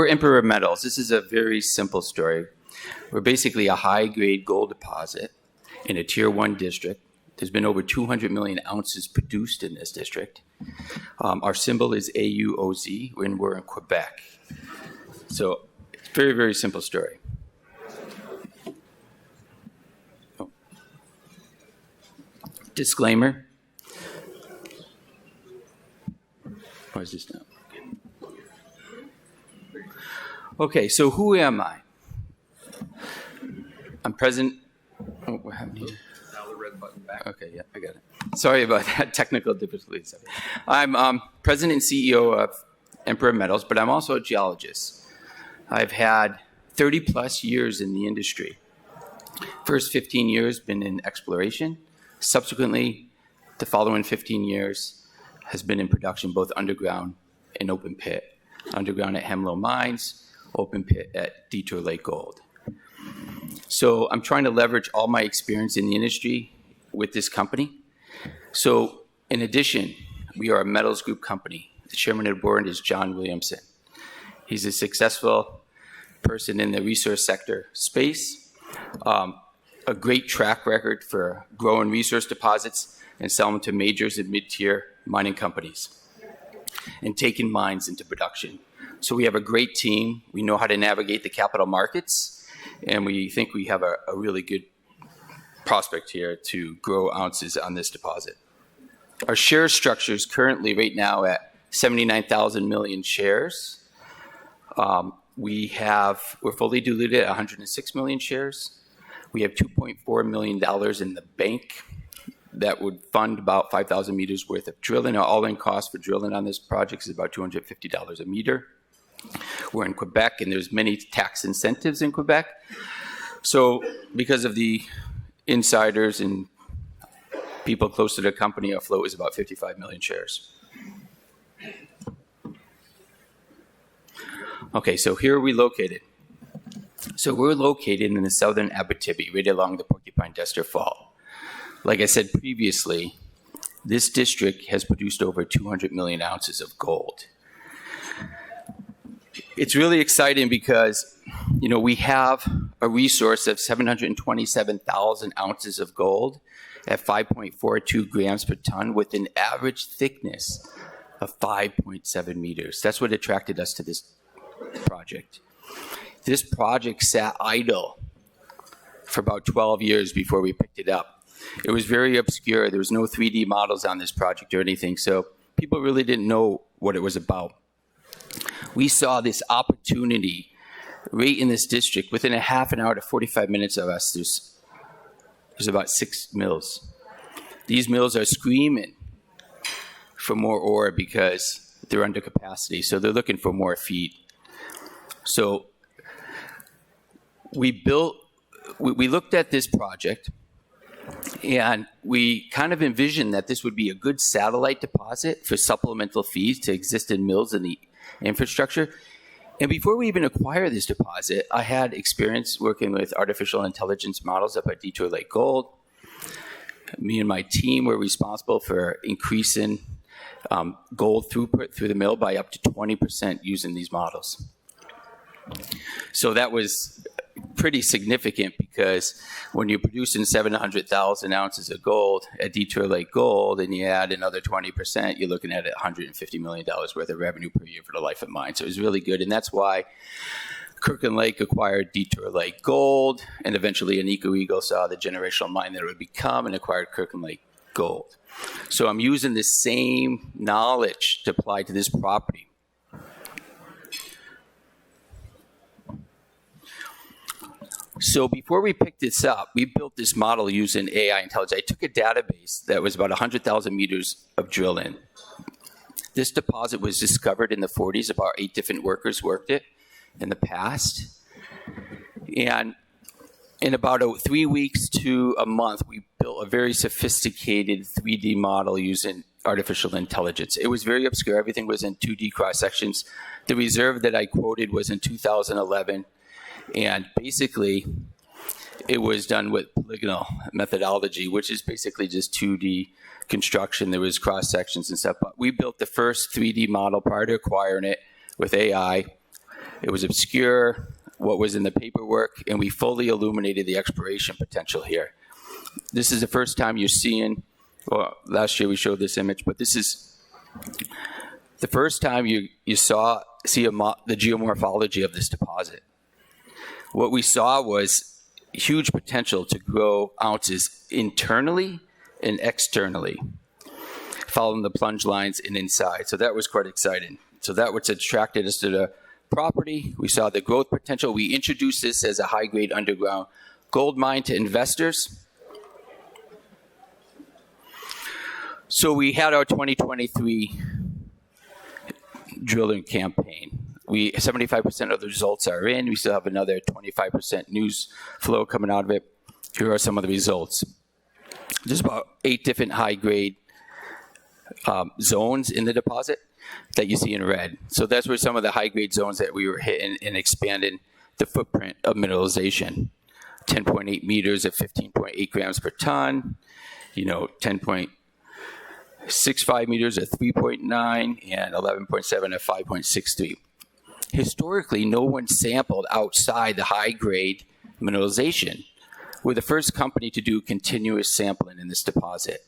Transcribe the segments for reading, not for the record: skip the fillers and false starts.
we're Emperor Metals. This is a very simple story. We're basically a high-grade gold deposit in a Tier 1 district. There's been over 200 million ounces produced in this district. Our symbol is AUOZ, and we're in Quebec. So it's a very, very simple story. Oh. Disclaimer. Why is this now? Okay, so who am I? I'm president. Oh, what happened here? Now the red button back. Okay, yeah, I got it. Sorry about that technical difficulties. I'm president and CEO of Emperor Metals, but I'm also a geologist. I've had 30 plus years in the industry. First 15 years been in exploration. Subsequently, the following 15 years has been in production, both underground and open pit. Underground at Hemlo Mines, open pit at Detour Lake Gold. So I'm trying to leverage all my experience in the industry with this company. So in addition, we are a metals group company. The chairman of the board is John Williamson. He's a successful person in the resource sector space, a great track record for growing resource deposits and selling them to majors and mid-tier mining companies and taking mines into production. So we have a great team. We know how to navigate the capital markets, and we think we have a really good prospect here to grow ounces on this deposit. Our share structure is currently right now at 79,000 million shares. We're fully diluted at 106 million shares. We have $2.4 million in the bank that would fund about 5,000 meters worth of drilling. Our all-in cost for drilling on this project is about $250 a meter. We're in Quebec, and there's many tax incentives in Quebec. So because of the insiders and people close to the company, our float is about 55 million shares. Okay, so here are we located. So we're located in the southern Abitibi, right along the Porcupine-Dester Fault. Like I said previously, this district has produced over 200 million ounces of gold. It's really exciting because, we have a resource of 727,000 ounces of gold at 5.42 grams per ton with an average thickness of 5.7 meters. That's what attracted us to this project. This project sat idle for about 12 years before we picked it up. It was very obscure. There was no 3D models on this project or anything, so people really didn't know what it was about. We saw this opportunity right in this district. Within a half an hour to 45 minutes of us, there's about 6 mills. These mills are screaming for more ore because they're under capacity, so they're looking for more feed. So we looked at this project, and we kind of envisioned that this would be a good satellite deposit for supplemental feeds to existing mills in the infrastructure. And before we even acquired this deposit, I had experience working with artificial intelligence models up at Detour Lake Gold. Me and my team were responsible for increasing gold throughput through the mill by up to 20% using these models. So that was pretty significant because when you're producing 700,000 ounces of gold at Detour Lake Gold and you add another 20%, you're looking at $150 million worth of revenue per year for the life of mine. So it was really good, and that's why Kirkland Lake acquired Detour Lake Gold, and eventually Agnico Eagle saw the generational mine that it would become and acquired Kirkland Lake Gold. So I'm using the same knowledge to apply to this property. So before we picked this up, we built this model using AI intelligence. I took a database that was about 100,000 meters of drilling. This deposit was discovered in the 40s. About 8 different workers worked it in the past. And in about 3 weeks to a month, we built a very sophisticated 3D model using artificial intelligence. It was very obscure. Everything was in 2D cross-sections. The reserve that I quoted was in 2011. And basically, it was done with polygonal methodology, which is basically just 2D construction. There was cross-sections and stuff. But we built the first 3D model prior to acquiring it with AI. It was obscure, what was in the paperwork, and we fully illuminated the exploration potential here. This is the first time you're seeing, well, last year we showed this image, but this is the first time you see the geomorphology of this deposit. What we saw was huge potential to grow ounces internally and externally, following the plunge lines and inside. So that was quite exciting. So that was attracted us to the property. We saw the growth potential. We introduced this as a high-grade underground gold mine to investors. So we had our 2023 drilling campaign. 75% of the results are in. We still have another 25% news flow coming out of it. Here are some of the results. There's about 8 different high-grade zones in the deposit that you see in red. So that's where some of the high-grade zones that we were hitting and expanding the footprint of mineralization. 10.8 meters at 15.8 grams per ton, 10.65 meters at 3.9, and 11.7 at 5.63. Historically, no one sampled outside the high-grade mineralization. We're the first company to do continuous sampling in this deposit.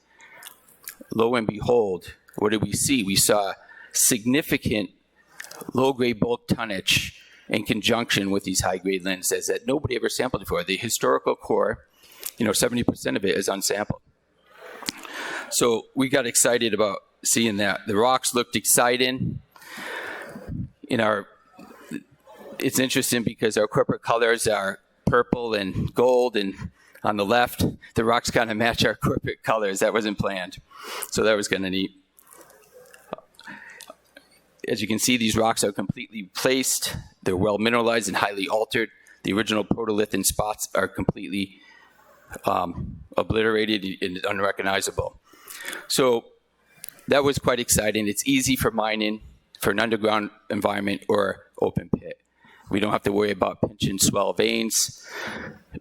Lo and behold, what did we see? We saw significant low-grade bulk tonnage in conjunction with these high-grade lenses that nobody ever sampled before. The historical core, 70% of it is unsampled. So we got excited about seeing that. The rocks looked exciting. It's interesting because our corporate colors are purple and gold, and on the left, the rocks kind of match our corporate colors. That wasn't planned. So that was kind of neat. As you can see, these rocks are completely placed. They're well mineralized and highly altered. The original protolithian spots are completely obliterated and unrecognizable. So that was quite exciting. It's easy for mining for an underground environment or open pit. We don't have to worry about pinch and swell veins.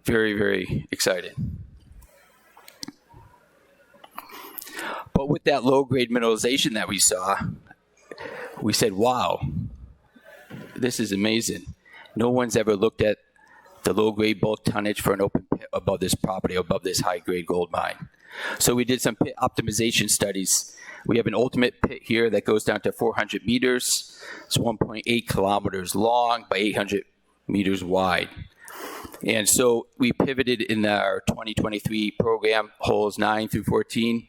Very, very exciting. But with that low-grade mineralization that we saw, we said, wow, this is amazing. No one's ever looked at the low-grade bulk tonnage for an open pit above this property, above this high-grade gold mine. So we did some pit optimization studies. We have an ultimate pit here that goes down to 400 meters. It's 1.8 kilometers long by 800 meters wide. And so we pivoted in our 2023 program, holes 9 through 14,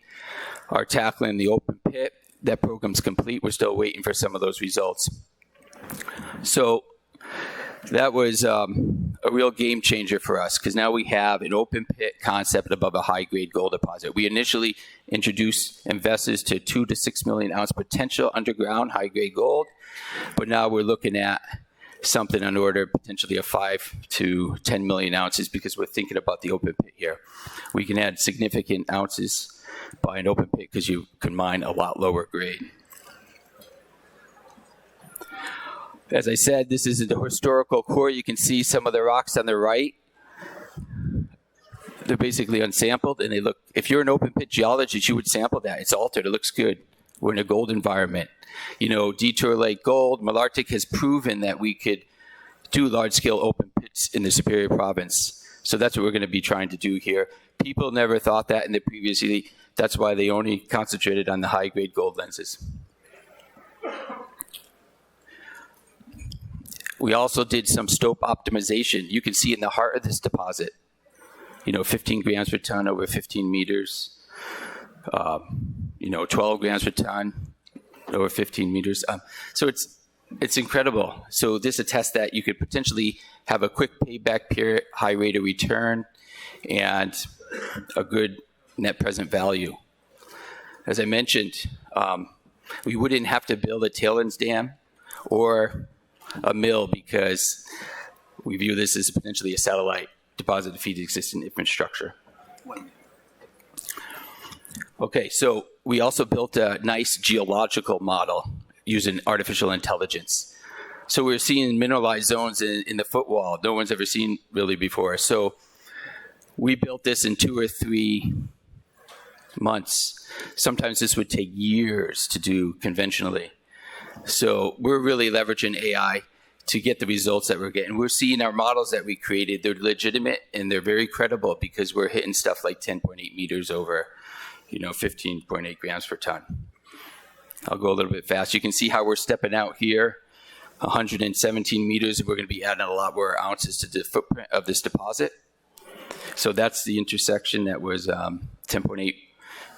are tackling the open pit. That program's complete. We're still waiting for some of those results. So that was a real game changer for us because now we have an open pit concept above a high-grade gold deposit. We initially introduced investors to 2 to 6 million ounce potential underground high-grade gold, but now we're looking at something on order potentially of 5 to 10 million ounces because we're thinking about the open pit here. We can add significant ounces by an open pit because you can mine a lot lower grade. As I said, this is the historical core. You can see some of the rocks on the right. They're basically unsampled, and they look, if you're an open pit geologist, you would sample that. It's altered. It looks good. We're in a gold environment. Detour Lake Gold, Malartic has proven that we could do large-scale open pits in the Superior Province. So that's what we're going to be trying to do here. People never thought that in the previous year. That's why they only concentrated on the high-grade gold lenses. We also did some stope optimization. You can see in the heart of this deposit, 15 grams per ton over 15 meters, 12 grams per ton over 15 meters. So it's incredible. So this attests that you could potentially have a quick payback period, high rate of return, and a good net present value. As I mentioned, we wouldn't have to build a tailings dam or a mill because we view this as potentially a satellite deposit to feed existing infrastructure. Okay, so we also built a nice geological model using artificial intelligence. So we're seeing mineralized zones in the footwall no one's ever seen really before. So we built this in 2 or 3 months. Sometimes this would take years to do conventionally. So we're really leveraging AI to get the results that we're getting. We're seeing our models that we created, they're legitimate and they're very credible because we're hitting stuff like 10.8 meters over, 15.8 grams per ton. I'll go a little bit fast. You can see how we're stepping out here, 117 meters, and we're going to be adding a lot more ounces to the footprint of this deposit. So that's the intersection that was 10.8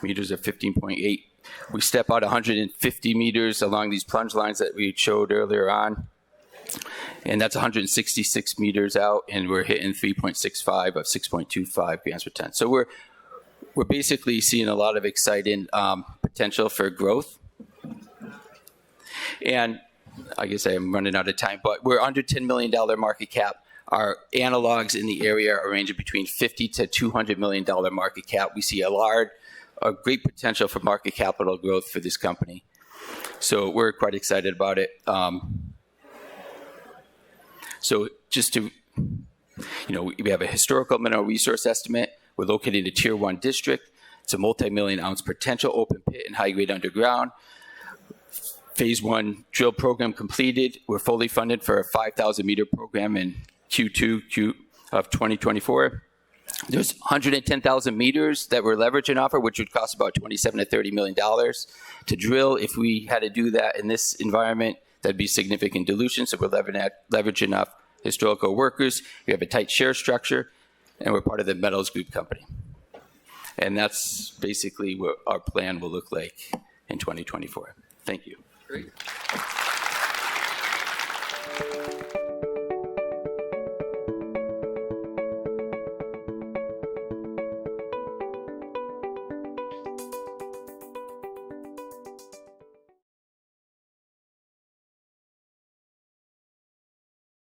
meters of 15.8. We step out 150 meters along these plunge lines that we showed earlier on. And that's 166 meters out, and we're hitting 3.65 of 6.25 grams per ton. So we're basically seeing a lot of exciting potential for growth. And I guess I'm running out of time, but we're under $10 million market cap. Our analogs in the area are ranging between $50 to $200 million market cap. We see a great potential for market capital growth for this company. So we're quite excited about it. So just to, we have a historical mineral resource estimate. We're located in a Tier 1 district. It's a multi-million ounce potential open pit and high-grade underground. Phase 1 drill program completed. We're fully funded for a 5,000 meter program in Q2 of 2024. There's 110,000 meters that we're leveraging off of, which would cost about $27 to $30 million to drill. If we had to do that in this environment, that'd be significant dilution. So we're leveraging off historical workers. We have a tight share structure, and we're part of the Metals Group company. And that's basically what our plan will look like in 2024. Thank you. Great.